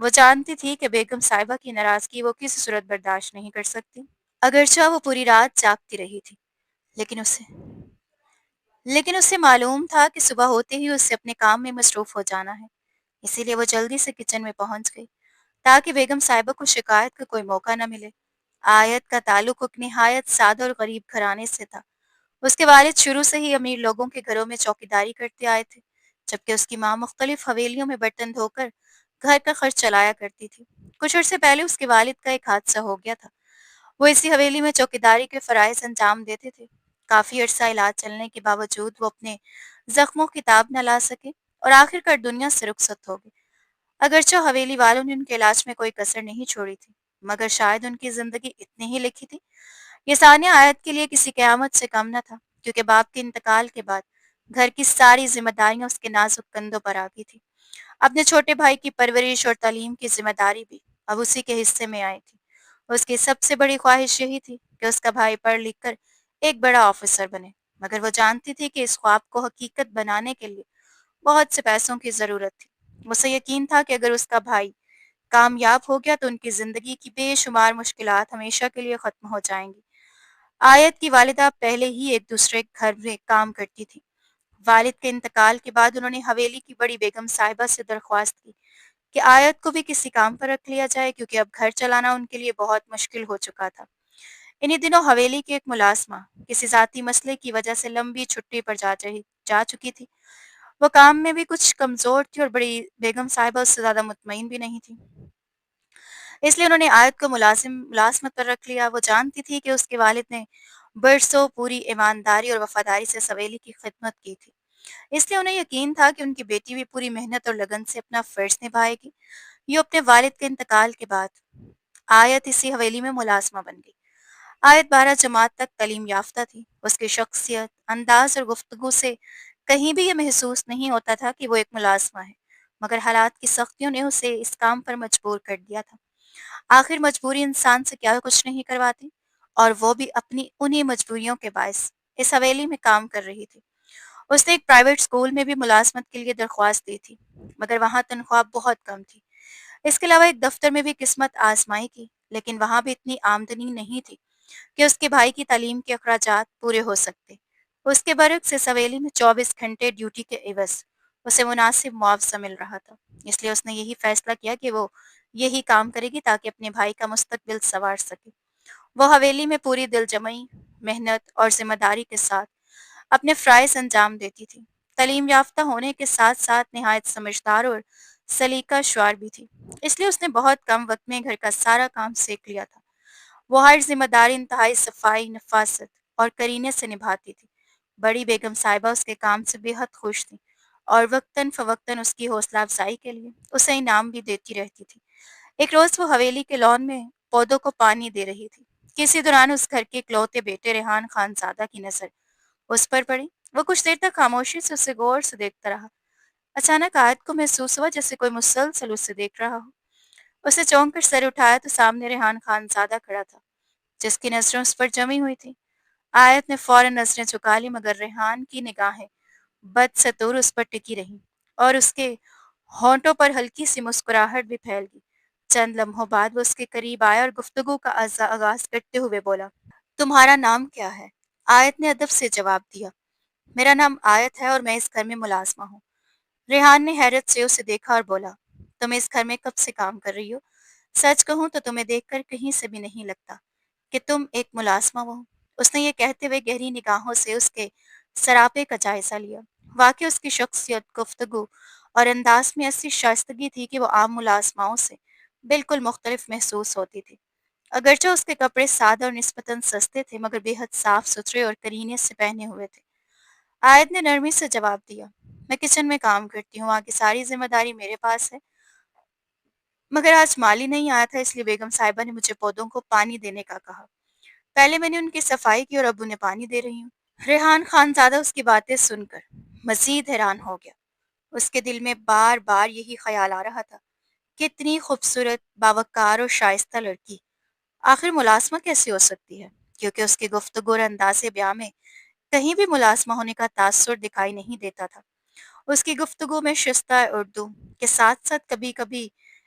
وہ جانتی تھی کہ بیگم صاحبہ کی ناراضگی وہ کسی صورت برداشت نہیں کر سکتی، اگرچہ وہ پوری رات جاگتی رہی تھی، لیکن اسے لیکن اسے معلوم تھا کہ صبح ہوتے ہی اسے اپنے کام میں مصروف ہو جانا ہے، اسی لیے وہ جلدی سے کچن میں پہنچ گئی تاکہ بیگم صاحبہ کو شکایت کا کوئی موقع نہ ملے۔ آیت کا تعلق ایک نہایت سادہ اور غریب گھرانے سے تھا۔ اس کے والد شروع سے ہی امیر لوگوں کے گھروں میں چوکیداری کرتے آئے تھے، جبکہ اس کی ماں مختلف حویلیوں میں برتن دھو کر گھر کا خرچ چلایا کرتی تھی۔ کچھ عرصے پہلے اس کے والد کا ایک حادثہ ہو گیا تھا۔ وہ اسی حویلی میں چوکیداری کے فرائض انجام دیتے تھے۔ کافی عرصہ علاج چلنے کے باوجود وہ اپنے زخموں کی تاب نہ لا سکے اور آخر کار دنیا سے رخصت ہو گئے۔ اگرچہ حویلی والوں نے ان کے علاج میں کوئی کسر نہیں چھوڑی تھی، مگر شاید ان کی زندگی اتنی ہی لکھی تھی۔ یہ ثانیہ آیت کے لیے کسی قیامت سے کم نہ تھا، کیونکہ باپ کے انتقال کے بعد گھر کی ساری ذمہ داریاں اس کے نازک کندھوں پر آ گئی تھی۔ اپنے چھوٹے بھائی کی پرورش اور تعلیم کی ذمہ داری بھی اب اسی کے حصے میں آئی تھی۔ اس کی سب سے بڑی خواہش یہی تھی کہ اس کا بھائی پڑھ لکھ کر ایک بڑا آفیسر بنے، مگر وہ جانتی تھی کہ اس خواب کو حقیقت بنانے کے لیے بہت سے پیسوں کی ضرورت تھی۔ اسے یقین تھا کہ اگر اس کا بھائی کامیاب ہو گیا تو ان کی زندگی کی بے شمار مشکلات ہمیشہ کے لیے ختم ہو جائیں گی۔ آیت کی والدہ پہلے ہی ایک دوسرے گھر میں کام کرتی تھی۔ والد کے انتقال کے بعد انہوں نے حویلی کی بڑی بیگم صاحبہ سے درخواست کی کہ آیت کو بھی کسی کام پر رکھ لیا جائے، کیونکہ اب گھر چلانا ان کے لیے بہت مشکل ہو چکا تھا۔ انہی دنوں حویلی کی ایک ملازمہ کسی ذاتی مسئلے کی وجہ سے لمبی چھٹی پر جا چکی تھی۔ وہ کام میں بھی کچھ کمزور تھی اور بڑی بیگم صاحبہ اس سے زیادہ مطمئن بھی نہیں تھی، اس لیے انہوں نے آیت کو ملازمت پر رکھ لیا۔ وہ جانتی تھی کہ اس کے والد نے برسوں پوری ایمانداری اور وفاداری سے اس حویلی کی خدمت کی تھی، اس لیے انہیں یقین تھا کہ ان کی بیٹی بھی پوری محنت اور لگن سے اپنا فرض نبھائے گی۔ یوں اپنے والد کے انتقال کے بعد آیت اسی حویلی میں ملازمہ بن گئی۔ آیت 12 جماعت تک تعلیم یافتہ تھی۔ اس کی شخصیت، انداز اور گفتگو سے کہیں بھی یہ محسوس نہیں ہوتا تھا کہ وہ ایک ملازمہ ہے، مگر حالات کی سختیوں نے اسے اس کام پر مجبور کر دیا تھا۔ آخر مجبوری انسان سے کیا کچھ نہیں کرواتی، اور وہ بھی اپنی انہی مجبوریوں کے باعث اس حویلی میں کام کر رہی تھی۔ اس نے ایک پرائیویٹ اسکول میں بھی ملازمت کے لیے درخواست دی تھی، مگر وہاں تنخواہ بہت کم تھی۔ اس کے علاوہ ایک دفتر میں بھی قسمت آزمائی کی، لیکن وہاں بھی اتنی آمدنی نہیں تھی کہ اس کے بھائی کی تعلیم کے اخراجات پورے ہو سکتے۔ اس کے برعکس اس حویلی میں 24 گھنٹے ڈیوٹی کے عوض اسے مناسب معاوضہ مل رہا تھا، اس لیے اس نے یہی فیصلہ کیا کہ وہ یہی کام کرے گی تاکہ اپنے بھائی کا مستقبل سنوار سکے۔ وہ حویلی میں پوری دل جمعی، محنت اور ذمہ داری کے ساتھ اپنے فرائض انجام دیتی تھی۔ تعلیم یافتہ ہونے کے ساتھ ساتھ نہایت سمجھدار اور سلیقہ شعار بھی تھی، اس لیے اس نے بہت کم وقت میں گھر کا سارا کام سیکھ لیا تھا۔ وہ ہر ذمہ داری انتہائی صفائی، نفاست اور کرینے سے نبھاتی تھی۔ بڑی بیگم صاحبہ اس کے کام سے بے حد خوش تھی اور وقتاً فوقتاً اس کی حوصلہ افزائی کے لیے اسے انعام بھی دیتی رہتی تھی۔ ایک روز وہ حویلی کے لان میں پودوں کو پانی دے رہی تھی کہ اسی دوران اس گھر کے اکلوتے بیٹے ریحان خان زادہ کی نظر اس پر پڑی۔ وہ کچھ دیر تک خاموشی سے اسے غور سے دیکھتا رہا۔ اچانک آیت کو محسوس ہوا جیسے کوئی مسلسل اسے دیکھ رہا ہو۔ اسے چونک کر سر اٹھایا تو سامنے ریحان خان زادہ کھڑا تھا، جس کی نظریں اس پر جمی ہوئی تھی۔ آیت نے فوراً نظریں جھکا لی، مگر ریحان کی نگاہیں بدستور اس پر ٹکی رہیں اور اس کے ہونٹوں پر ہلکی سی مسکراہٹ بھی پھیل گئی۔ چند لمحوں بعد وہ اس کے قریب آیا اور گفتگو کا آغاز کرتے ہوئے بولا، تمہارا نام کیا ہے؟ آیت نے ادب سے جواب دیا، میرا نام آیت ہے اور میں اس گھر میں ملازمہ ہوں۔ ریحان نے حیرت سے اسے دیکھا اور بولا، تم اس گھر میں کب سے کام کر رہی ہو؟ سچ کہوں تو تمہیں دیکھ کر کہیں سے بھی نہیں لگتا کہ تم ایک ملازمہ ہو۔ اس نے یہ کہتے ہوئے گہری نگاہوں سے اس کے سراپے کا جائزہ لیا۔ واقعی اس کی شخصیت، گفتگو اور انداز میں ایسی شائستگی تھی کہ وہ عام ملازماؤں سے بالکل مختلف محسوس ہوتی تھی۔ اگرچہ اس کے کپڑے سادہ اور نسبتاً سستے تھے، مگر بے حد صاف ستھرے اور کرینے سے پہنے ہوئے تھے۔ آیت نے نرمی سے جواب دیا، میں کچن میں کام کرتی ہوں، وہاں کی ساری ذمہ داری میرے پاس ہے، مگر آج مالی نہیں آیا تھا، اس لیے بیگم صاحبہ نے مجھے پودوں کو پانی دینے کا کہا۔ پہلے میں نے ان کی صفائی کی اور اب انہیں پانی دے رہی ہوں۔ ریحان خان زادہ اس کی باتیں سن کر مزید حیران ہو گیا۔ اس کے دل میں بار بار یہی خیال آ رہا تھا، کتنی خوبصورت، باوقار اور شائستہ لڑکی آخر ملازمہ کیسے ہو سکتی ہے، کیونکہ اس کی گفتگو اور انداز بیاں میں کہیں بھی ملازمہ ہونے کا تاثر دکھائی نہیں دیتا تھا۔ اس کی گفتگو میں شستہ اردو کے ساتھ ساتھ کبھی کبھی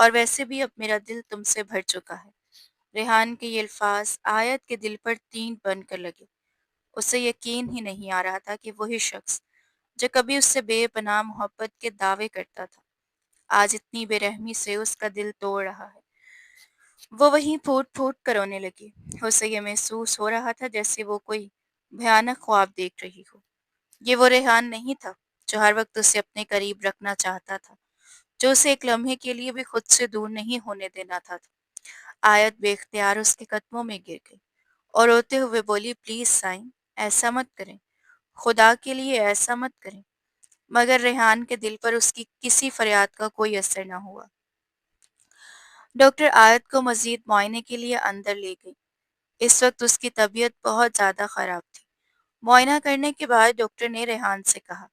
اور ویسے بھی اب میرا دل تم سے بھر چکا ہے۔ ریحان کے یہ الفاظ آیت کے دل پر تین بن کر لگے۔ اسے یقین ہی نہیں آ رہا تھا کہ وہی شخص جو کبھی اس سے بے پناہ محبت کے دعوے کرتا تھا، آج اتنی بے رحمی سے اس کا دل توڑ رہا ہے۔ وہ وہیں پھوٹ پھوٹ کر رونے لگی۔ اسے یہ محسوس ہو رہا تھا جیسے وہ کوئی بھیانک خواب دیکھ رہی ہو۔ یہ وہ ریحان نہیں تھا جو ہر وقت اسے اپنے قریب رکھنا چاہتا تھا، جو اسے ایک لمحے کے لیے بھی خود سے دور نہیں ہونے دینا تھا۔ آیت بے اختیار اس کے قدموں میں گر گئی اور روتے ہوئے بولی، پلیز سائن، ایسا مت کریں، خدا کے لیے ایسا مت کریں۔ مگر ریحان کے دل پر اس کی کسی فریاد کا کوئی اثر نہ ہوا۔ ڈاکٹر آیت کو مزید معائنے کے لیے اندر لے گئی۔ اس وقت اس کی طبیعت بہت زیادہ خراب تھی۔ معائنہ کرنے کے بعد ڈاکٹر نے ریحان سے کہا،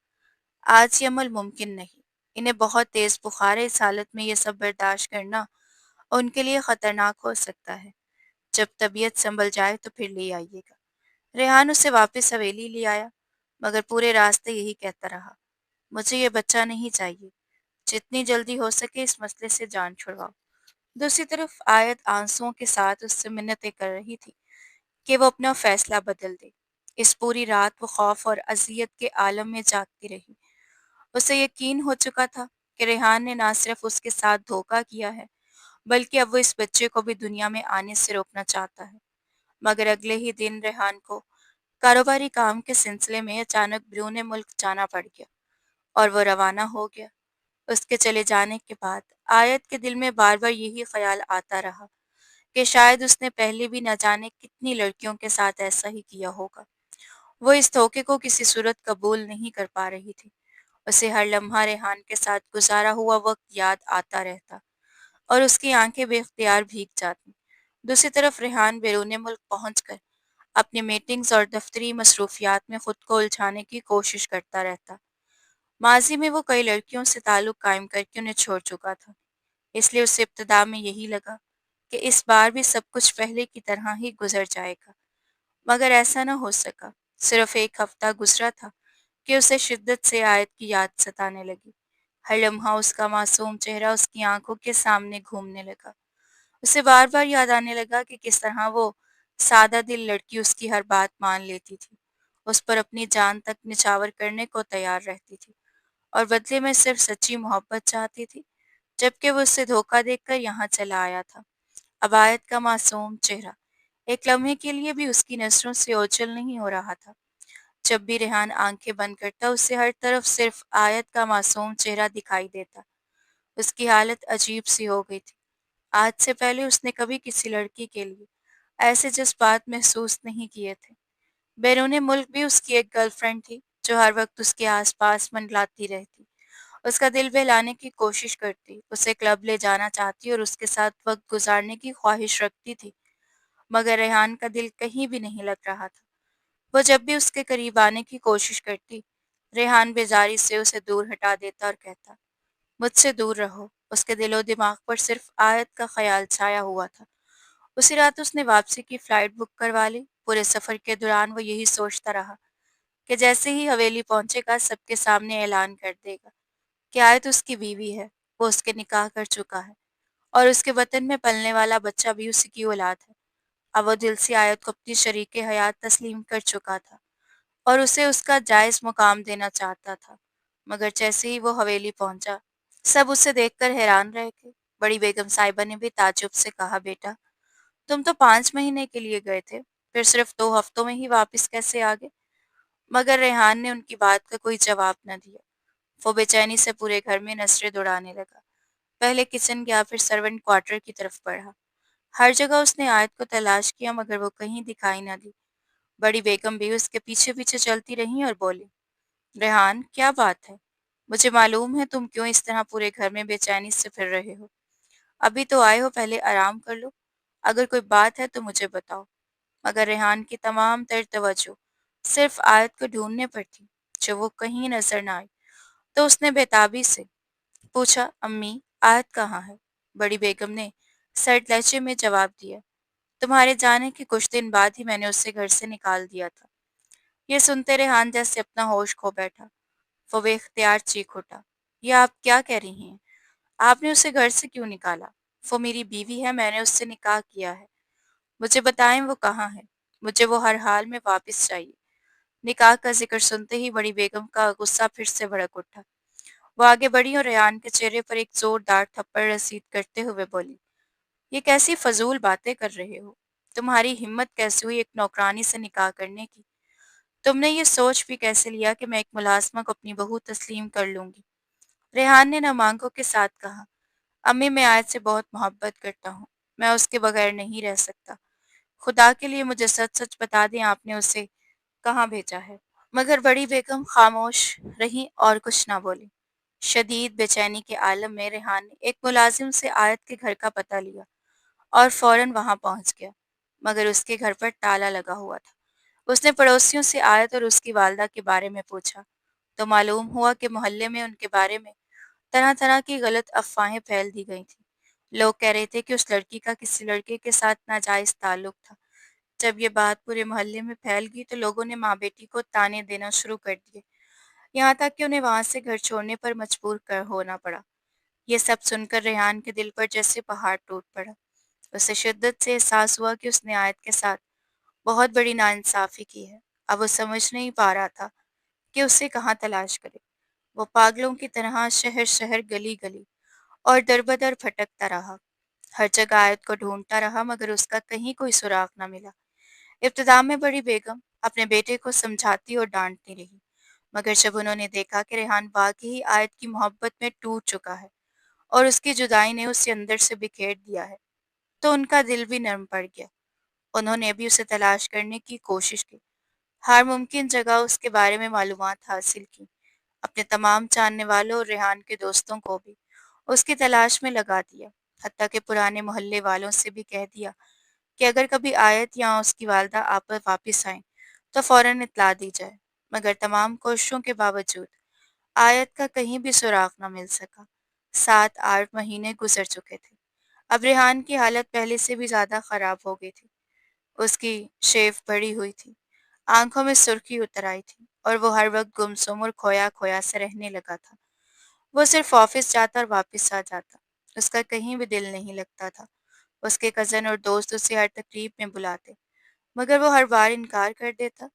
آج یہ عمل ممکن نہیں، انہیں بہت تیز بخار ہے، اس حالت میں یہ سب برداشت کرنا ان کے لیے خطرناک ہو سکتا ہے۔ جب طبیعت سنبھل جائے تو پھر لے آئیے گا۔ ریحان اسے واپس حویلی لے آیا، مگر پورے راستے یہی کہتا رہا، مجھے یہ بچہ نہیں چاہیے، جتنی جلدی ہو سکے اس مسئلے سے جان چھڑواؤ۔ دوسری طرف آیت آنسوؤں کے ساتھ اس سے منتیں کر رہی تھی کہ وہ اپنا فیصلہ بدل دے۔ اس پوری رات وہ خوف اور اذیت کے عالم میں جاگتی رہی۔ اسے یقین ہو چکا تھا کہ ریحان نے نہ صرف اس کے ساتھ دھوکہ کیا ہے، بلکہ اب وہ اس بچے کو بھی دنیا میں آنے سے روکنا چاہتا ہے۔ مگر اگلے ہی دن ریحان کو کاروباری کام کے سلسلے میں اچانک بیرون ملک جانا پڑ گیا اور وہ روانہ ہو گیا۔ اس کے چلے جانے کے بعد آیت کے دل میں بار بار یہی خیال آتا رہا کہ شاید اس نے پہلے بھی نہ جانے کتنی لڑکیوں کے ساتھ ایسا ہی کیا ہوگا۔ وہ اس دھوکے کو کسی صورت قبول نہیں کر پا رہی تھی۔ اسے ہر لمحہ ریحان کے ساتھ گزارا ہوا وقت یاد آتا رہتا اور اس کی آنکھیں بے اختیار بھیگ جاتی۔ دوسری طرف ریحان بیرون ملک پہنچ کر اپنی میٹنگز اور دفتری مصروفیات میں خود کو الجھانے کی کوشش کرتا رہتا۔ ماضی میں وہ کئی لڑکیوں سے تعلق قائم کر کے انہیں چھوڑ چکا تھا، اس لیے اسے ابتدا میں یہی لگا کہ اس بار بھی سب کچھ پہلے کی طرح ہی گزر جائے گا، مگر ایسا نہ ہو سکا۔ صرف ایک ہفتہ گزرا تھا کہ اسے شدت سے آیت کی یاد ستانے لگی۔ ہر لمحہ اس کا معصوم چہرہ اس کی آنکھوں کے سامنے گھومنے لگا۔ اسے بار بار یاد آنے لگا کہ کس طرح وہ سادہ دل لڑکی اس کی ہر بات مان لیتی تھی، اس پر اپنی جان تک نچھاور کرنے کو تیار رہتی تھی اور بدلے میں صرف سچی محبت چاہتی تھی، جبکہ وہ اسے دھوکہ دے کر یہاں چلا آیا تھا۔ اب آیت کا معصوم چہرہ ایک لمحے کے لیے بھی اس کی نظروں سے اوجھل نہیں ہو رہا تھا۔ جب بھی ریحان آنکھیں بند کرتا اسے ہر طرف صرف آیت کا معصوم چہرہ دکھائی دیتا۔ اس کی حالت عجیب سی ہو گئی تھی۔ آج سے پہلے اس نے کبھی کسی لڑکی کے لیے ایسے جذبات محسوس نہیں کیے تھے۔ بیرون ملک بھی اس کی ایک گرل فرینڈ تھی جو ہر وقت اس کے آس پاس منڈلاتی رہتی، اس کا دل بہلانے کی کوشش کرتی، اسے کلب لے جانا چاہتی اور اس کے ساتھ وقت گزارنے کی خواہش رکھتی تھی، مگر ریحان کا دل کہیں بھی نہیں لگ رہا تھا۔ وہ جب بھی اس کے قریب آنے کی کوشش کرتی، ریحان بیزاری سے اسے دور ہٹا دیتا اور کہتا، مجھ سے دور رہو۔ اس کے دل و دماغ پر صرف آیت کا خیال چھایا ہوا تھا۔ اسی رات اس نے واپسی کی فلائٹ بک کروا لی۔ پورے سفر کے دوران وہ یہی سوچتا رہا کہ جیسے ہی حویلی پہنچے گا سب کے سامنے اعلان کر دے گا کہ آیت اس کی بیوی ہے، وہ اس کے نکاح کر چکا ہے اور اس کے وطن میں پلنے والا بچہ بھی اسی کی اولاد ہے۔ اب وہ دل سے آیت کو اپنی شریک حیات تسلیم کر چکا تھا اور اسے اس کا جائز مقام دینا چاہتا تھا، مگر جیسے ہی وہ حویلی پہنچا سب اسے دیکھ کر حیران رہ گئے۔ بڑی بیگم صاحبہ نے بھی تعجب سے کہا، بیٹا تم تو 5 مہینے کے لیے گئے تھے، پھر صرف 2 ہفتوں میں ہی واپس کیسے آ گئے؟ مگر ریحان نے ان کی بات کا کوئی جواب نہ دیا۔ وہ بے چینی سے پورے گھر میں نظریں دوڑانے لگا، پہلے کچن گیا پھر سرونٹ کوارٹر کی طرف بڑھا۔ ہر جگہ اس نے آیت کو تلاش کیا مگر وہ کہیں دکھائی نہ دی۔ بڑی بیگم بھی اس کے پیچھے پیچھے چلتی رہیں اور بولی، ریحان کیا بات ہے؟ مجھے معلوم ہے تم کیوں اس طرح پورے گھر میں بے چینی سے پھر رہے ہو۔ ابھی تو آئے ہو، پہلے آرام کر لو، اگر کوئی بات ہے تو مجھے بتاؤ۔ مگر ریحان کی تمام تر توجہ صرف آیت کو ڈھونڈنے پر تھی۔ جو وہ کہیں نظر نہ آئی تو اس نے بےتابی سے پوچھا، امی آیت کہاں ہے؟ بڑی بیگم نے سرد لہجے میں جواب دیا، تمہارے جانے کے کچھ دن بعد ہی میں نے اسے گھر سے نکال دیا تھا۔ یہ سنتے ریحان جیسے اپنا ہوش کھو بیٹھا۔ وہ بے اختیار چیخ اٹھا، یہ آپ کیا کہہ رہی ہیں؟ آپ نے اسے گھر سے کیوں نکالا؟ وہ میری بیوی ہے، میں نے اس سے نکاح کیا ہے۔ مجھے بتائیں وہ کہاں ہے؟ مجھے وہ ہر حال میں واپس چاہیے۔ نکاح کا ذکر سنتے ہی بڑی بیگم کا غصہ پھر سے بھڑک اٹھا۔ وہ آگے بڑھی اور ریحان کے چہرے پر ایک زوردار تھپڑ رسید کرتے ہوئے بولی، یہ کیسی فضول باتیں کر رہے ہو؟ تمہاری ہمت کیسے ہوئی ایک نوکرانی سے نکاح کرنے کی؟ تم نے یہ سوچ بھی کیسے لیا کہ میں ایک ملازمہ کو اپنی بہو تسلیم کر لوں گی؟ ریحان نے نمانکوں کے ساتھ کہا، امی میں آیت سے بہت محبت کرتا ہوں، میں اس کے بغیر نہیں رہ سکتا۔ خدا کے لیے مجھے سچ سچ بتا دیں آپ نے اسے کہاں بھیجا ہے؟ مگر بڑی بیگم خاموش رہیں اور کچھ نہ بولی۔ شدید بے چینی کے عالم میں ریحان نے ایک ملازم سے آیت کے گھر کا پتہ لیا اور فوراً وہاں پہنچ گیا، مگر اس کے گھر پر تالا لگا ہوا تھا۔ اس نے پڑوسیوں سے آیت اور اس کی والدہ کے بارے میں پوچھا تو معلوم ہوا کہ محلے میں ان کے بارے میں طرح طرح کی غلط افواہیں پھیل دی گئی تھیں۔ لوگ کہہ رہے تھے کہ اس لڑکی کا کسی لڑکے کے ساتھ ناجائز تعلق تھا۔ جب یہ بات پورے محلے میں پھیل گئی تو لوگوں نے ماں بیٹی کو طعنے دینا شروع کر دیے، یہاں تک کہ انہیں وہاں سے گھر چھوڑنے پر مجبور کر ہونا پڑا۔ یہ سب سن کر ریحان کے دل پر جیسے پہاڑ ٹوٹ پڑا۔ اسے شدت سے احساس ہوا کہ اس نے آیت کے ساتھ بہت بڑی ناانصافی کی ہے۔ اب وہ سمجھ نہیں پا رہا تھا کہ اسے کہاں تلاش کرے۔ وہ پاگلوں کی طرح شہر شہر گلی گلی اور در بدر بھٹکتا رہا، ہر جگہ آیت کو ڈھونڈتا رہا، مگر اس کا کہیں کوئی سراغ نہ ملا۔ ابتدا میں بڑی بیگم اپنے بیٹے کو سمجھاتی اور ڈانٹتی رہی، مگر جب انہوں نے دیکھا کہ ریحان واقعی آیت کی محبت میں ٹوٹ چکا ہے اور اس کی جدائی نے اسے اندر سے بکھیر دیا ہے، تو ان کا دل بھی نرم پڑ گیا۔ انہوں نے بھی اسے تلاش کرنے کی کوشش کی، ہر ممکن جگہ اس کے بارے میں معلومات حاصل کی، اپنے تمام جاننے والوں اور ریحان کے دوستوں کو بھی اس کی تلاش میں لگا دیا، حتیٰ کہ پرانے محلے والوں سے بھی کہہ دیا کہ اگر کبھی آیت یا اس کی والدہ آپ پر واپس آئیں تو فوراً اطلاع دی جائے۔ مگر تمام کوششوں کے باوجود آیت کا کہیں بھی سراغ نہ مل سکا۔ 7-8 مہینے گزر چکے تھے۔ اب ریحان کی حالت پہلے سے بھی زیادہ خراب ہو گئی تھی۔ اس کی شیف بڑھی ہوئی تھی، آنکھوں میں سرخی اتر آئی تھی اور وہ ہر وقت گمسم اور کھویا کھویا سے رہنے لگا تھا۔ وہ صرف آفس جاتا اور واپس آ جاتا، اس کا کہیں بھی دل نہیں لگتا تھا۔ اس کے کزن اور دوست اسے ہر تقریب میں بلاتے، مگر وہ ہر بار انکار کر دیتا۔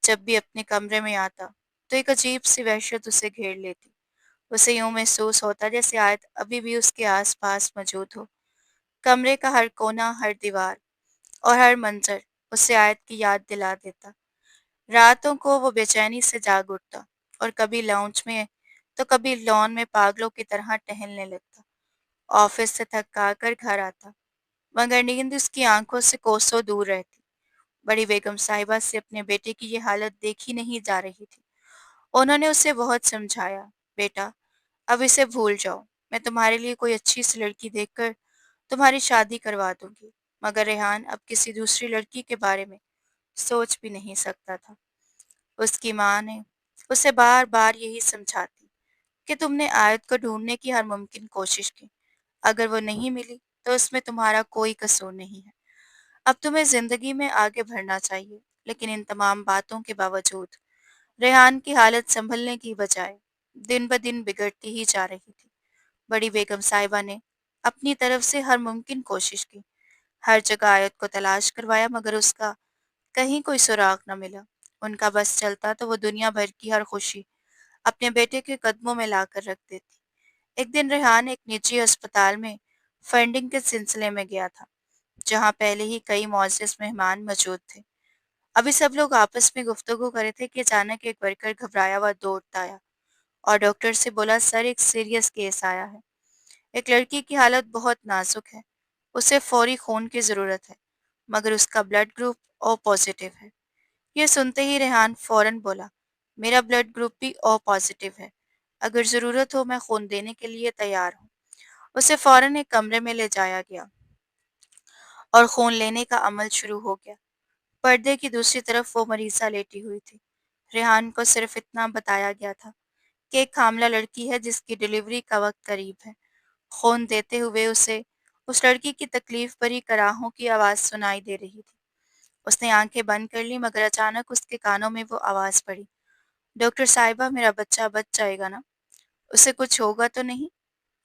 جب بھی اپنے کمرے میں آتا تو ایک عجیب سی وحشت اسے گھیر لیتی۔ اسے یوں محسوس ہوتا جیسے آیت ابھی بھی اس کے آس پاس موجود ہو۔ کمرے کا ہر کونا، ہر دیوار اور ہر منظر اسے آیت کی یاد دلا دیتا۔ راتوں کو وہ بے چینی سے جاگ اٹھتا اور کبھی لاؤنج میں تو کبھی لان میں پاگلوں کی طرح ٹہلنے لگتا۔ آفس سے تھک آ کر گھر آتا، مگر نیند اس کی آنکھوں سے کوسوں دور رہتی۔ بڑی بیگم صاحبہ سے اپنے بیٹے کی یہ حالت دیکھی نہیں جا رہی تھی۔ انہوں نے اسے بہت سمجھایا، بیٹا اب اسے بھول جاؤ، میں تمہارے لیے کوئی اچھی سی لڑکی دیکھ کر تمہاری شادی کروا دوں گی۔ مگر ریحان اب کسی دوسری لڑکی کے بارے میں سوچ بھی نہیں سکتا تھا۔ اس کی ماں نے اسے بار بار یہی سمجھاتی کہ تم نے آیت کو ڈھونڈنے کی ہر ممکن کوشش کی، اگر وہ نہیں ملی تو اس میں تمہارا کوئی قصور نہیں ہے، اب تمہیں زندگی میں آگے بڑھنا چاہیے۔ لیکن ان تمام باتوں کے باوجود ریحان کی حالت سنبھلنے کی بجائے دن بدن بگڑتی ہی جا رہی تھی۔ بڑی بیگم صاحبہ نے اپنی طرف سے ہر ممکن کوشش کی، ہر جگہ آیت کو تلاش کروایا، مگر اس کا کہیں کوئی سراغ نہ ملا۔ ان کا بس چلتا تو وہ دنیا بھر کی ہر خوشی اپنے بیٹے کے قدموں میں لا کر رکھ دیتی۔ ایک دن ریحان ایک نجی ہسپتال میں فنڈنگ کے سلسلے میں گیا تھا، جہاں پہلے ہی کئی معزز مہمان موجود تھے۔ ابھی سب لوگ آپس میں گفتگو کر رہے تھے کہ اچانک ایک ورکر گھبرایا ہوا دوڑتا آیا اور ڈاکٹر سے بولا، سر ایک سیریس کیس آیا ہے، ایک لڑکی کی حالت بہت نازک ہے، اسے فوری خون کی ضرورت ہے، مگر اس کا بلڈ گروپ او پازیٹیو ہے۔ یہ سنتے ہی ریحان فوراً بولا، میرا بلڈ گروپ بھی او پازیٹیو ہے، اگر ضرورت ہو میں خون دینے کے لیے تیار ہوں۔ اسے فوراً ایک کمرے میں لے جایا گیا اور خون لینے کا عمل شروع ہو گیا۔ پردے کی دوسری طرف وہ مریضہ لیٹی ہوئی تھی۔ ریحان کو صرف اتنا بتایا گیا تھا کہ ایک حاملہ لڑکی ہے جس کی ڈیلیوری کا وقت قریب ہے۔ خون دیتے ہوئے اسے اس لڑکی کی تکلیف بھری کراہوں کی آواز سنائی دے رہی تھی۔ اس نے آنکھیں بند کر لی، مگر اچانک اس کے کانوں میں وہ آواز پڑی، ڈاکٹر صاحبہ میرا بچہ بچ جائے گا نا؟ اسے کچھ ہوگا تو نہیں؟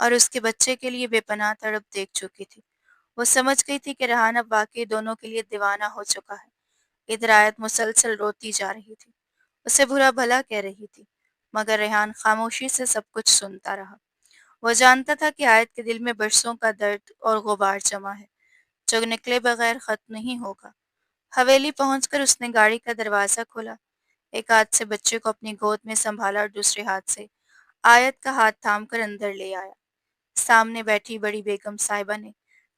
اور اس کے بچے کے لیے بے پناہ تڑپ دیکھ چکی تھی۔ وہ سمجھ گئی تھی کہ ریحان اب واقعی دونوں کے لیے دیوانہ ہو چکا ہے۔ ادھر آیت مسلسل روتی جا رہی تھی، اسے برا بھلا کہہ رہی تھی، مگر ریحان خاموشی سے سب کچھ سنتا رہا۔ وہ جانتا تھا کہ آیت کے دل میں برسوں کا درد اور غبار جمع ہے، جو نکلے بغیر ختم نہیں ہوگا۔ حویلی پہنچ کر اس نے گاڑی کا دروازہ کھولا، ایک ہاتھ سے بچے کو اپنی گود میں سنبھالا اور دوسرے ہاتھ سے آیت کا ہاتھ تھام کر اندر لے آیا۔ سامنے بیٹھی بڑی بیگم صاحبہ نے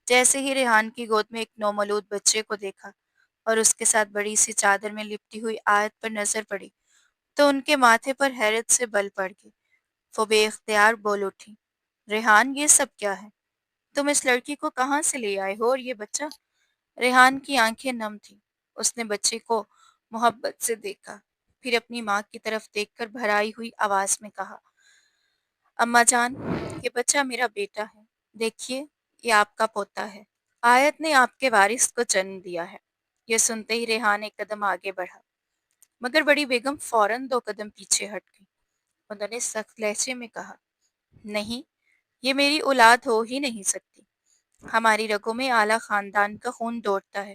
جیسے ہی ریحان کی گود میں ایک نومولود بچے کو دیکھا اور اس کے ساتھ بڑی سی چادر میں لپٹی ہوئی آیت پر نظر پڑی تو ان کے ماتھے پر حیرت سے بل پڑ گئی۔ وہ بے اختیار بول اٹھی، ریحان یہ سب کیا ہے؟ تم اس لڑکی کو کہاں سے لے آئے ہو اور یہ بچہ؟ ریحان کی آنکھیں نم تھیں، اس نے بچے کو محبت سے دیکھا، پھر اپنی ماں کی طرف دیکھ کر بھرائی ہوئی آواز میں کہا، اماں جان، یہ بچہ میرا بیٹا ہے، دیکھیے یہ آپ کا پوتا ہے۔ آیت نے آپ کے وارث کو جنم دیا ہے۔ یہ سنتے ہی ریحان ایک قدم آگے بڑھا، مگر بڑی بیگم فوراً دو قدم پیچھے ہٹ گئی۔ انہوں نے سخت لہجے میں کہا، نہیں، یہ میری اولاد ہو ہی نہیں سکتی۔ ہماری رگوں میں اعلیٰ خاندان کا خون دوڑتا ہے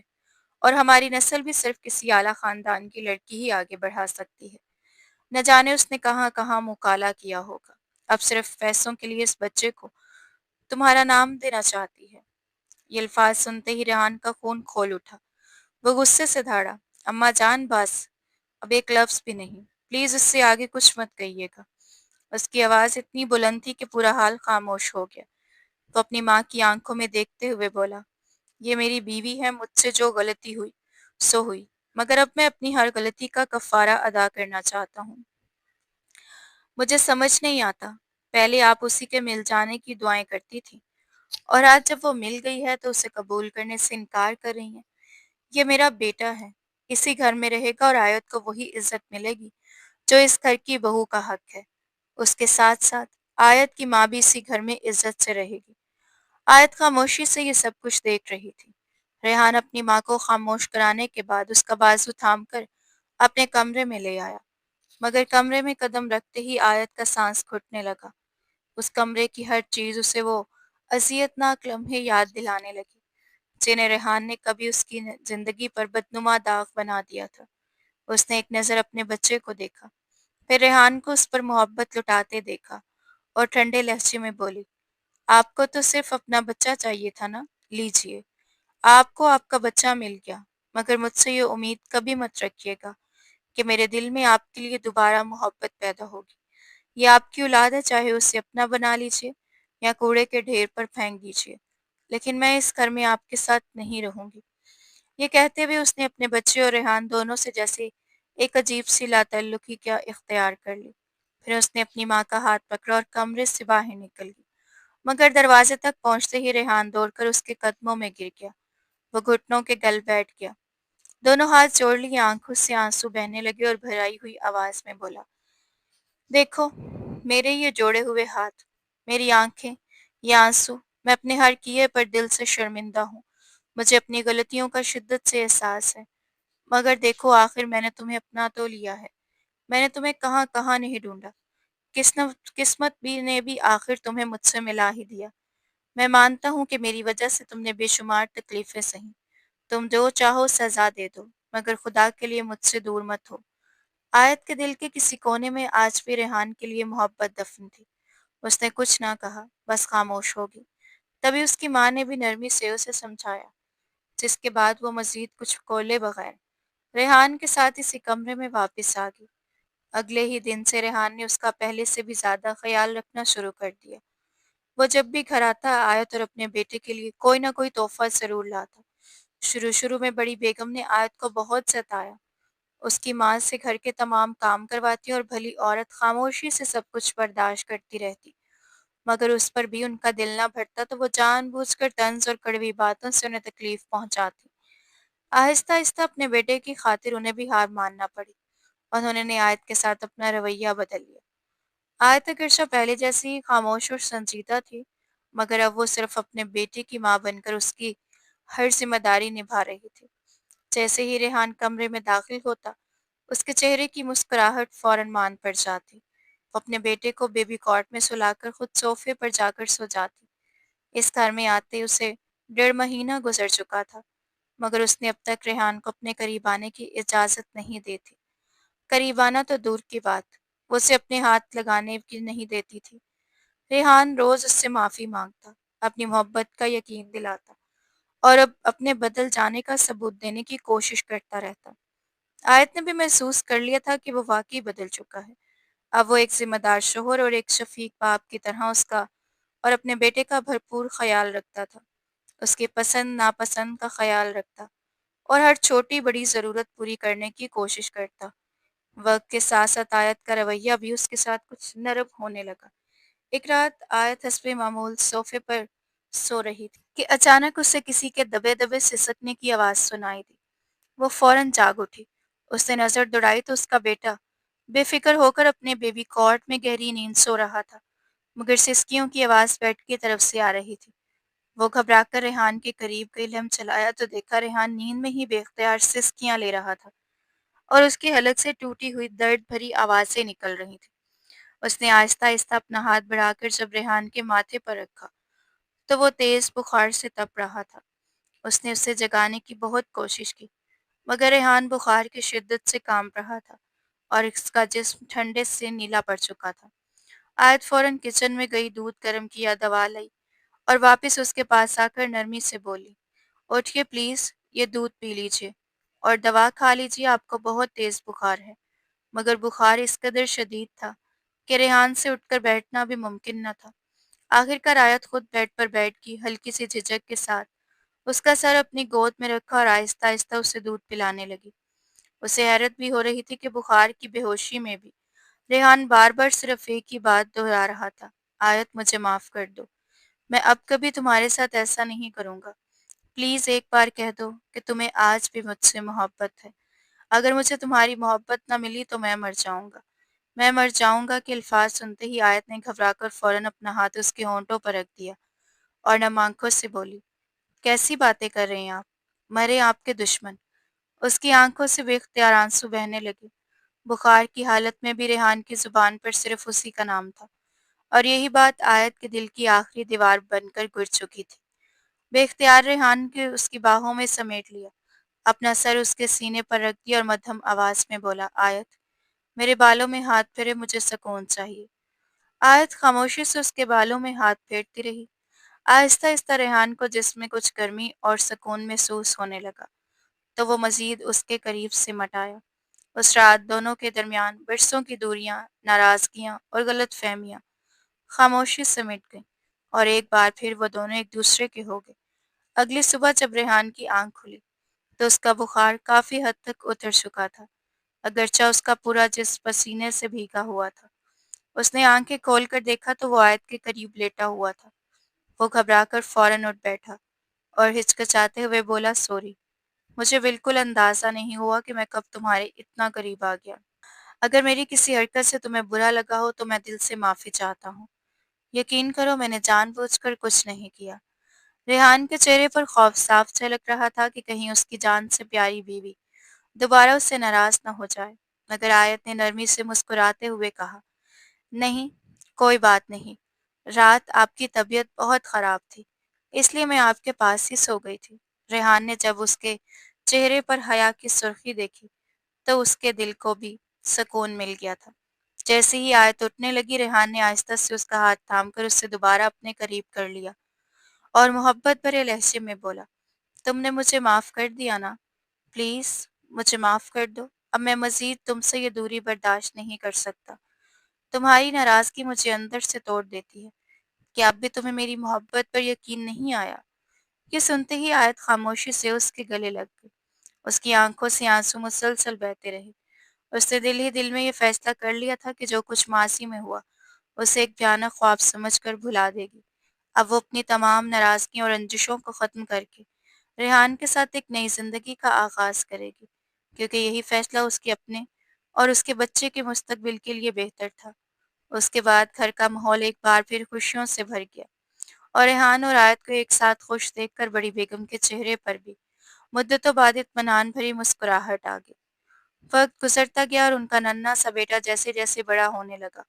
اور ہماری نسل بھی صرف کسی اعلیٰ خاندان کی لڑکی ہی آگے بڑھا سکتی ہے۔ نہ جانے اس نے کہاں کہاں مکالہ کیا ہوگا، اب صرف پیسوں کے لیے اس بچے کو تمہارا نام دینا چاہتی ہے۔ یہ الفاظ سنتے ہی ریحان کا خون کھول اٹھا، وہ غصے سے دھاڑا، اماں جان بس، اب ایک لفظ بھی نہیں، پلیز اس سے آگے کچھ مت کہیے گا۔ اس کی آواز اتنی بلند تھی کہ پورا حال خاموش ہو گیا۔ وہ اپنی ماں کی آنکھوں میں دیکھتے ہوئے بولا، یہ میری بیوی ہے، مجھ سے جو غلطی ہوئی سو ہوئی، مگر اب میں اپنی ہر غلطی کا کفارہ ادا کرنا چاہتا ہوں۔ مجھے سمجھ نہیں آتا، پہلے آپ اسی کے مل جانے کی دعائیں کرتی تھی اور آج جب وہ مل گئی ہے تو اسے قبول کرنے سے انکار کر رہی ہیں۔ یہ میرا بیٹا ہے، اسی گھر میں رہے گا اور آیت کو وہی عزت ملے گی جو اس گھر کی بہو کا حق ہے۔ اس کے ساتھ ساتھ آیت کی ماں بھی اسی گھر میں عزت سے رہے گی۔ آیت خاموشی سے یہ سب کچھ دیکھ رہی تھی۔ ریحان اپنی ماں کو خاموش کرانے کے بعد اس کا بازو تھام کر اپنے کمرے میں لے آیا، مگر کمرے میں قدم رکھتے ہی آیت کا سانس گھٹنے لگا۔ اس کمرے کی ہر چیز اسے وہ اذیت ناک لمحے یاد دلانے لگی جنہیں ریحان نے کبھی اس کی زندگی پر بدنما داغ بنا دیا تھا۔ اس نے ایک نظر اپنے بچے کو دیکھا، پھر ریحان کو اس پر محبت لٹاتے دیکھا اور ٹھنڈے لہجے میں بولی، آپ کو تو صرف اپنا بچہ چاہیے تھا نا، لیجئے، آپ کو آپ کا بچہ مل گیا، مگر مجھ سے یہ امید کبھی مت رکھیے گا کہ میرے دل میں آپ کے لیے دوبارہ محبت پیدا ہوگی۔ یہ آپ کی اولاد ہے، چاہے اسے اپنا بنا لیجئے یا کوڑے کے ڈھیر پر پھینک دیجئے، لیکن میں اس گھر میں آپ کے ساتھ نہیں رہوں گی۔ یہ کہتے ہوئے اس نے اپنے بچے اور ریحان دونوں سے جیسے ایک عجیب سی لا تعلقی کیا اختیار کر لی۔ پھر اس نے اپنی ماں کا ہاتھ پکڑا اور کمرے سے باہر نکل گئی، مگر دروازے تک پہنچتے ہی ریحان دوڑ کر اس کے قدموں میں گر گیا۔ وہ گھٹنوں کے گل بیٹھ گیا، دونوں ہاتھ جوڑ لیے، آنکھوں سے آنسو بہنے لگے اور بھرائی ہوئی آواز میں بولا، دیکھو میرے یہ جوڑے ہوئے ہاتھ، میری آنکھیں، یہ آنسو، میں اپنے ہر کیے پر دل سے شرمندہ ہوں۔ مجھے اپنی غلطیوں کا شدت سے احساس ہے، مگر دیکھو آخر میں نے تمہیں اپنا تو لیا ہے۔ میں نے تمہیں کہاں کہاں نہیں ڈھونڈا، قسمت بھی نے بھی آخر تمہیں مجھ سے ملا ہی دیا۔ میں مانتا ہوں کہ میری وجہ سے تم نے بے شمار تکلیفیں سہیں، تم جو چاہو سزا دے دو، مگر خدا کے لیے مجھ سے دور مت ہو۔ آیت کے دل کے کسی کونے میں آج بھی ریحان کے لیے محبت دفن تھی۔ اس نے کچھ نہ کہا، بس خاموش ہو گئی۔ تبھی اس کی ماں نے بھی نرمی سے اسے سمجھایا، جس کے بعد وہ مزید کچھ کولے بغیر ریحان کے ساتھ اسی کمرے میں واپس آ گئی۔ اگلے ہی دن سے ریحان نے اس کا پہلے سے بھی زیادہ خیال رکھنا شروع کر دیا۔ وہ جب بھی گھر آتا، آیت اور اپنے بیٹے کے لیے کوئی نہ کوئی تحفہ ضرور لاتا۔ شروع میں بڑی بیگم نے آیت کو بہت ستایا، اس کی ماں سے گھر کے تمام کام کرواتی اور بھلی عورت خاموشی سے سب کچھ برداشت کرتی رہتی، مگر اس پر بھی ان کا دل نہ بھرتا تو وہ جان بوجھ کر طنز اور کڑوی باتوں سے انہیں تکلیف پہنچاتی۔ آہستہ آہستہ اپنے بیٹے کی خاطر انہیں بھی ہار ماننا پڑی، انہوں نے آیت کے ساتھ اپنا رویہ بدل لیا۔ آیت گرشا پہلے جیسی ہی خاموش اور سنجیدہ تھی، مگر اب وہ صرف اپنے بیٹے کی ماں بن کر اس کی ہر ذمہ داری نبھا رہی تھی۔ جیسے ہی ریحان کمرے میں داخل ہوتا، اس کے چہرے کی مسکراہٹ فوراً مان پڑ جاتی۔ وہ اپنے بیٹے کو بیبی کاٹ میں سلا کر خود صوفے پر جا کر سو جاتی۔ اس گھر میں آتے اسے 1.5 مہینہ گزر چکا تھا، مگر اس نے اب تک ریحان کو اپنے قریب آنے کی اجازت نہیں دی تھی۔ قریب آنا تو دور کی بات، وہ اسے اپنے ہاتھ لگانے کی نہیں دیتی تھی۔ ریحان روز اس سے معافی مانگتا، اپنی محبت کا یقین دلاتا اور اب اپنے بدل جانے کا ثبوت دینے کی کوشش کرتا رہتا۔ آیت نے بھی محسوس کر لیا تھا کہ وہ واقعی بدل چکا ہے۔ اب وہ ایک ذمہ دار شوہر اور ایک شفیق باپ کی طرح اس کا اور اپنے بیٹے کا بھرپور خیال رکھتا تھا، اس کی پسند ناپسند کا خیال رکھتا اور ہر چھوٹی بڑی ضرورت پوری کرنے کی کوشش کرتا۔ وقت کے ساتھ ساتھ آیت کا رویہ بھی اس کے ساتھ کچھ نرم ہونے لگا۔ ایک رات آیت حسب معمول صوفے پر سو رہی تھی کہ اچانک اسے کسی کے دبے دبے سسکنے کی آواز سنائی دی۔ وہ فوراً جاگ اٹھی۔ اس نے نظر دوڑائی تو اس کا بیٹا بے فکر ہو کر اپنے بیبی کاٹ میں گہری نیند سو رہا تھا، مگر سسکیوں کی آواز بیڈ کی طرف سے آ رہی تھی۔ وہ گھبرا کر ریحان کے قریب گئی، لمح چلایا تو دیکھا ریحان نیند میں ہی بے اختیار سسکیاں لے رہا تھا اور اس کے حلق سے ٹوٹی ہوئی درد بھری آوازیں نکل رہی تھیں۔ اس نے آہستہ آہستہ اپنا ہاتھ بڑھا کر جب ریحان کے ماتھے پر رکھا تو وہ تیز بخار سے تپ رہا تھا۔ اس نے اسے جگانے کی بہت کوشش کی، مگر ریحان بخار کی شدت سے کانپ رہا تھا اور اس کا جسم ٹھنڈے سے نیلا پڑ چکا تھا۔ آیت فوراً کچن میں گئی، دودھ گرم کیا، دوا لائی اور واپس اس کے پاس آ کر نرمی سے بولی، اٹھیے پلیز، یہ دودھ پی لیجیے اور دوا کھا لیجیے، آپ کو بہت تیز بخار ہے۔ مگر بخار اس قدر شدید تھا کہ ریحان سے اٹھ کر بیٹھنا بھی ممکن نہ تھا۔ آخر کار آیت خود بیڈ پر بیٹھ کی، ہلکی سی جھجک کے ساتھ اس کا سر اپنی گود میں رکھا اور آہستہ آہستہ اسے دودھ پلانے لگی۔ اسے حیرت بھی ہو رہی تھی کہ بخار کی بے ہوشی میں بھی ریحان بار بار صرف ایک ہی بات دہرا رہا تھا، آیت مجھے معاف کر دو، میں اب کبھی تمہارے ساتھ ایسا نہیں کروں گا، پلیز ایک بار کہہ دو کہ تمہیں آج بھی مجھ سے محبت ہے۔ اگر مجھے تمہاری محبت نہ ملی تو میں مر جاؤں گا، میں مر جاؤں گا۔ کے الفاظ سنتے ہی آیت نے گھبرا کر فوراً اپنا ہاتھ اس کے ہونٹوں پر رکھ دیا اور نم آنکھوں سے بولی، کیسی باتیں کر رہے ہیں آپ، مرے آپ کے دشمن۔ اس کی آنکھوں سے بے اختیار آنسو بہنے لگے۔ بخار کی حالت میں بھی ریحان کی زبان پر صرف اسی کا نام تھا اور یہی بات آیت کے دل کی آخری دیوار بن کر گر چکی تھی۔ بے اختیار ریحان کے اس کی باہوں میں سمیٹ لیا، اپنا سر اس کے سینے پر رکھ دیا اور مدھم آواز میں بولا، آیت میرے بالوں میں ہاتھ پھیرے، مجھے سکون چاہیے۔ آیت خاموشی سے اس کے بالوں میں ہاتھ پھیرتی رہی۔ آہستہ آہستہ ریحان کو جسم میں کچھ گرمی اور سکون محسوس ہونے لگا تو وہ مزید اس کے قریب سمٹ آیا۔ اس رات دونوں کے درمیان برسوں کی دوریاں، ناراضگیاں اور غلط فہمیاں خاموشی سمٹ گئیں اور ایک بار پھر وہ دونوں ایک دوسرے کے ہو گئے۔ اگلی صبح جب ریحان کی آنکھ کھلی تو اس کا بخار کافی حد تک اتر چکا تھا، اگرچہ اس کا پورا جسم پسینے سے بھیگا ہوا تھا۔ اس نے آنکھیں کھول کر دیکھا تو وہ آیت کے قریب لیٹا ہوا تھا۔ وہ گھبرا کر فوراً اٹھ بیٹھا اور ہچکچاتے ہوئے بولا، سوری، مجھے بالکل اندازہ نہیں ہوا کہ میں کب تمہارے اتنا قریب آ گیا۔ اگر میری کسی حرکت سے تمہیں برا لگا ہو تو میں دل سے معافی چاہتا ہوں۔ یقین کرو میں نے جان بوجھ کر کچھ نہیں کیا۔ ریحان کے چہرے پر خوف صاف جھلک رہا تھا کہ کہیں اس کی جان سے پیاری بیوی دوبارہ اس سے ناراض نہ ہو جائے، مگر آیت نے نرمی سے مسکراتے ہوئے کہا، نہیں، کوئی بات نہیں، رات آپ کی طبیعت بہت خراب تھی، اس لیے میں آپ کے پاس ہی سو گئی تھی۔ ریحان نے جب اس کے چہرے پر حیا کی سرخی دیکھی تو اس کے دل کو بھی سکون مل گیا تھا۔ جیسے ہی آیت اٹھنے لگی، ریحان نے آہستہ سے اس کا ہاتھ تھام کر اسے دوبارہ اپنے قریب کر لیا اور محبت بھرے لہجے میں بولا، تم نے مجھے معاف کر دیا نا، پلیز مجھے معاف کر دو، اب میں مزید تم سے یہ دوری برداشت نہیں کر سکتا۔ تمہاری ناراضگی مجھے اندر سے توڑ دیتی ہے۔ کیا اب بھی تمہیں میری محبت پر یقین نہیں آیا؟ یہ سنتے ہی آیت خاموشی سے اس کے گلے لگ گئی۔ اس کی آنکھوں سے آنسو مسلسل بہتے رہے۔ اس نے دل ہی دل میں یہ فیصلہ کر لیا تھا کہ جو کچھ ماضی میں ہوا اسے ایک بھیانک خواب سمجھ کر بھلا دے گی۔ اب وہ اپنی تمام ناراضگیوں اور رنجشوں کو ختم کر کے ریحان کے ساتھ ایک نئی زندگی کا آغاز کرے گی، کیونکہ یہی فیصلہ اس کے اپنے اور اس کے بچے کے مستقبل کے لیے بہتر تھا۔ اس کے بعد گھر کا ماحول ایک بار پھر خوشیوں سے بھر گیا اور ریحان اور آیت کو ایک ساتھ خوش دیکھ کر بڑی بیگم کے چہرے پر بھی مدتوں بعد اطمینان بھری مسکراہٹ آ گئی۔ وقت گزرتا گیا اور ان کا ننھا سا بیٹا جیسے جیسے بڑا ہونے لگا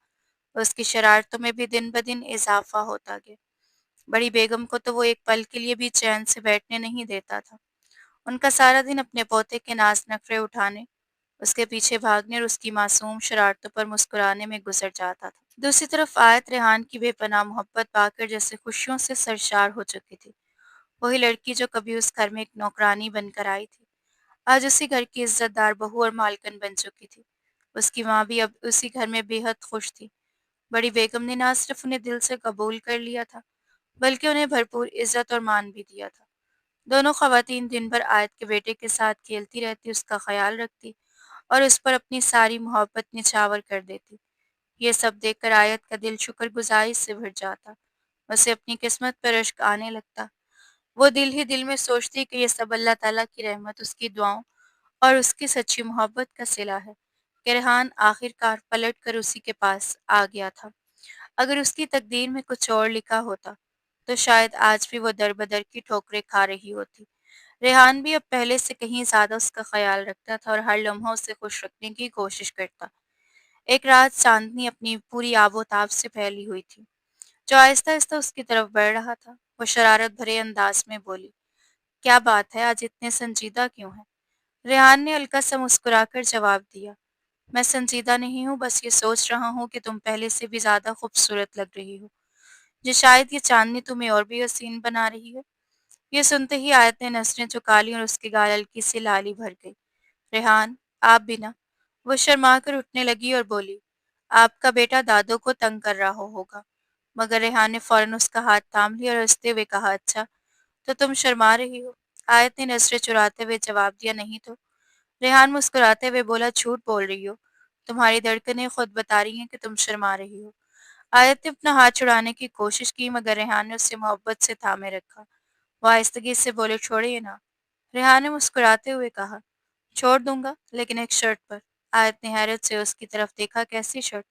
اس کی شرارتوں میں بھی دن بدن اضافہ ہوتا گیا۔ بڑی بیگم کو تو وہ ایک پل کے لیے بھی چین سے بیٹھنے نہیں دیتا تھا۔ ان کا سارا دن اپنے پوتے کے ناز نخرے اٹھانے، اس کے پیچھے بھاگنے اور اس کی معصوم شرارتوں پر مسکرانے میں گزر جاتا تھا۔ دوسری طرف آیت ریحان کی بے پناہ محبت پا کر جیسے خوشیوں سے سرشار ہو چکی تھی۔ وہی لڑکی جو کبھی اس گھر میں ایک نوکرانی بن کر آئی تھی، آج اسی گھر کی عزت دار بہو اور مالکن بن چکی تھی۔ اس کی ماں بھی اب اسی گھر میں بے حد خوش تھی۔ بڑی بیگم نے نہ صرف انہیں دل سے قبول کر لیا تھا، بلکہ انہیں بھرپور عزت اور مان بھی دیا تھا۔ دونوں خواتین دن بھر آیت کے بیٹے کے ساتھ کھیلتی رہتی، اس کا خیال رکھتی اور اس پر اپنی ساری محبت نچھاور کر دیتی۔ یہ سب دیکھ کر آیت کا دل شکر گزاری سے بھر جاتا، اسے اپنی قسمت پر اشک آنے لگتا۔ وہ دل ہی دل میں سوچتی کہ یہ سب اللہ تعالیٰ کی رحمت، اس کی دعاؤں اور اس کی سچی محبت کا صلہ ہے کہ ریحان آخر کار پلٹ کر اسی کے پاس آ گیا تھا۔ اگر اس کی تقدیر میں کچھ اور لکھا ہوتا تو شاید آج بھی وہ در بدر کی ٹھوکریں کھا رہی ہوتی۔ ریحان بھی اب پہلے سے کہیں زیادہ اس کا خیال رکھتا تھا اور ہر لمحہ اسے خوش رکھنے کی کوشش کرتا۔ ایک رات چاندنی اپنی پوری آب و تاب سے پھیلی ہوئی تھی، جو آہستہ آہستہ اس کی طرف بڑھ رہا تھا۔ وہ شرارت بھرے انداز میں بولی، کیا بات ہے، آج اتنے سنجیدہ کیوں ہے؟ ریحان نے ہلکا سا مسکرا کر جواب دیا، میں سنجیدہ نہیں ہوں، بس یہ سوچ رہا ہوں کہ تم پہلے سے بھی زیادہ خوبصورت لگ رہی ہو، جو شاید یہ چاندنی تمہیں اور بھی حسین بنا رہی ہے۔ یہ سنتے ہی آیت نے نظریں جھکا لیں اور اس کے گال ہلکی سی لالی بھر گئی۔ ریحان، آپ بھی نا؟ وہ شرما کر اٹھنے لگی اور بولی، آپ کا بیٹا دادو کو تنگ کر رہا ہوگا۔ مگر ریحان نے فوراً اس کا ہاتھ تھام لیا اور ہنستے ہوئے کہا، اچھا تو تم شرما رہی ہو؟ آیت نے نظریں چراتے ہوئے جواب دیا، نہیں تو۔ ریحان مسکراتے ہوئے بولا، جھوٹ بول رہی ہو، تمہاری دھڑکنیں خود بتا رہی ہیں کہ تم شرما رہی ہو۔ آیت نے اپنا ہاتھ چھڑانے کی کوشش کی، مگر ریحان نے اسے محبت سے تھامے رکھا۔ وہ آہستگی سے بولے، چھوڑیے نا۔ ریحان نے مسکراتے ہوئے کہا، چھوڑ دوں گا، لیکن ایک شرط پر۔ آیت نے حیرت سے اس کی طرف دیکھا، کیسی شرط؟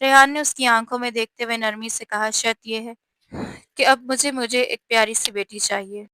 ریحان نے اس کی آنکھوں میں دیکھتے ہوئے نرمی سے کہا، شرط یہ ہے کہ اب مجھے ایک پیاری سی بیٹی چاہیے۔